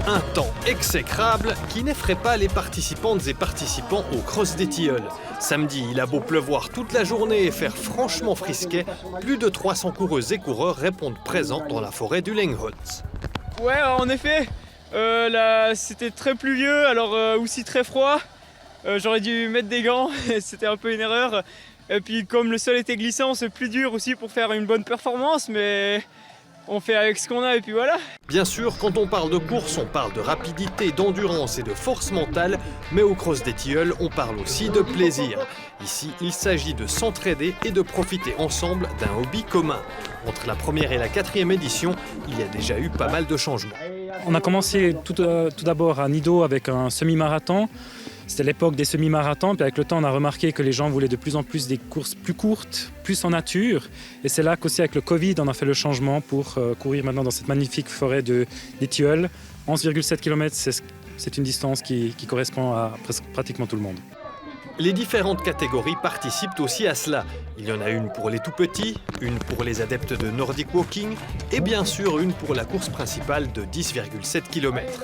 Un temps exécrable qui n'effraie pas les participantes et participants au Cross des Tilleuls. Samedi, il a beau pleuvoir toute la journée et faire franchement frisquet, plus de 300 coureuses et coureurs répondent présents dans la forêt du Lengholtz. Ouais, en effet, là, c'était très pluvieux, alors aussi très froid. J'aurais dû mettre des gants, c'était un peu une erreur. Et puis comme le sol était glissant, c'est plus dur aussi pour faire une bonne performance, mais on fait avec ce qu'on a et puis voilà. Bien sûr, quand on parle de course, on parle de rapidité, d'endurance et de force mentale, mais au Cross des Tilleuls, on parle aussi de plaisir. Ici, il s'agit de s'entraider et de profiter ensemble d'un hobby commun. Entre la première et la 4e édition, il y a déjà eu pas mal de changements. On a commencé tout d'abord à Nido avec un semi-marathon. C'était l'époque des semi-marathons, puis avec le temps, on a remarqué que les gens voulaient de plus en plus des courses plus courtes, plus en nature. Et c'est là qu'aussi avec le Covid, on a fait le changement pour courir maintenant dans cette magnifique forêt des Tilleuls. 11,7 km, c'est une distance qui correspond à pratiquement tout le monde. Les différentes catégories participent aussi à cela. Il y en a une pour les tout-petits, une pour les adeptes de Nordic Walking et bien sûr une pour la course principale de 10,7 km.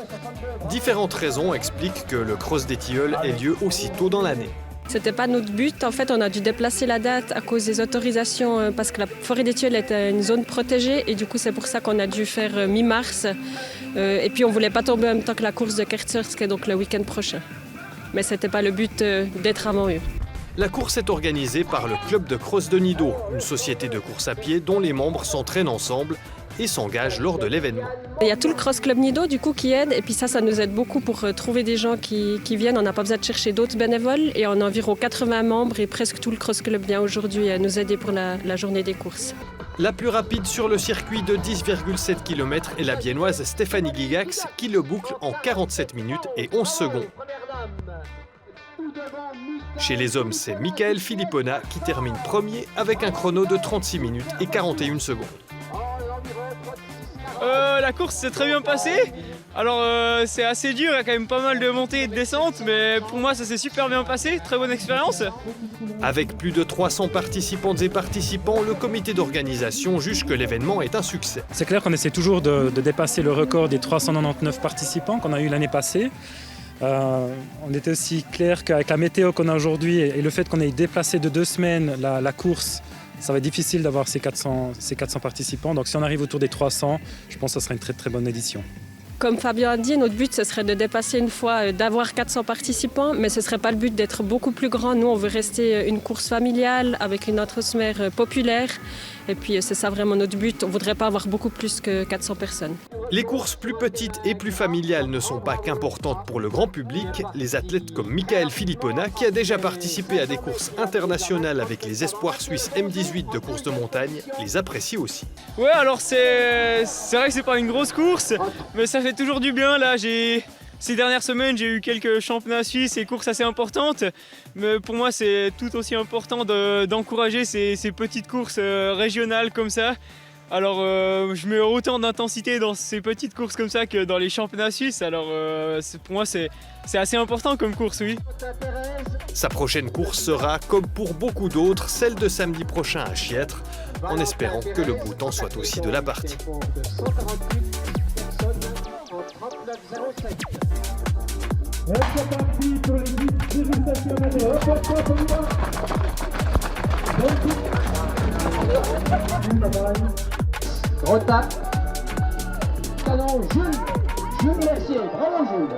Différentes raisons expliquent que le Cross des Tilleuls ait lieu aussi tôt dans l'année. C'était pas notre but. En fait, on a dû déplacer la date à cause des autorisations parce que la forêt des Tilleuls était une zone protégée et du coup, c'est pour ça qu'on a dû faire mi-mars. Et puis, on voulait pas tomber en même temps que la course de Kerzersk, donc le week-end prochain. Mais c'était pas le but d'être avant eux. La course est organisée par le Club de Cross de Nido, une société de course à pied dont les membres s'entraînent ensemble et s'engagent lors de l'événement. Il y a tout le Cross Club Nido du coup qui aide et puis ça nous aide beaucoup pour trouver des gens qui viennent. On n'a pas besoin de chercher d'autres bénévoles et on a environ 80 membres et presque tout le Cross Club vient aujourd'hui nous aider pour la journée des courses. La plus rapide sur le circuit de 10,7 km est la biennoise Stéphanie Gigax qui le boucle en 47 minutes et 11 secondes. Chez les hommes, c'est Michael Filippona qui termine premier avec un chrono de 36 minutes et 41 secondes. La course s'est très bien passée. Alors c'est assez dur, il y a quand même pas mal de montées et de descentes, mais pour moi ça s'est super bien passé, très bonne expérience. Avec plus de 300 participantes et participants, le comité d'organisation juge que l'événement est un succès. C'est clair qu'on essaie toujours de dépasser le record des 399 participants qu'on a eu l'année passée. On était aussi clair qu'avec la météo qu'on a aujourd'hui et le fait qu'on ait déplacé de 2 semaines la course, ça va être difficile d'avoir ces 400 participants. Donc si on arrive autour des 300, je pense que ce sera une très très bonne édition. Comme Fabien a dit, notre but ce serait de dépasser une fois, d'avoir 400 participants, mais ce ne serait pas le but d'être beaucoup plus grand. Nous, on veut rester une course familiale avec une atmosphère populaire. Et puis c'est ça vraiment notre but. On ne voudrait pas avoir beaucoup plus que 400 personnes. Les courses plus petites et plus familiales ne sont pas qu'importantes pour le grand public. Les athlètes comme Michael Filippona, qui a déjà participé à des courses internationales avec les espoirs suisses M18 de course de montagne, les apprécient aussi. Ouais, alors c'est vrai que c'est pas une grosse course, mais ça fait toujours du bien. Là, ces dernières semaines, j'ai eu quelques championnats suisses et courses assez importantes. Mais pour moi, c'est tout aussi important d'encourager ces petites courses régionales comme ça. Alors, je mets autant d'intensité dans ces petites courses comme ça que dans les championnats suisses. Alors, pour moi, c'est assez important comme course, oui. Sa prochaine course sera, comme pour beaucoup d'autres, celle de samedi prochain à Chiètre, en espérant que le beau temps soit aussi de la partie. Retape. Canon Jules Mercier. Bravo Jules.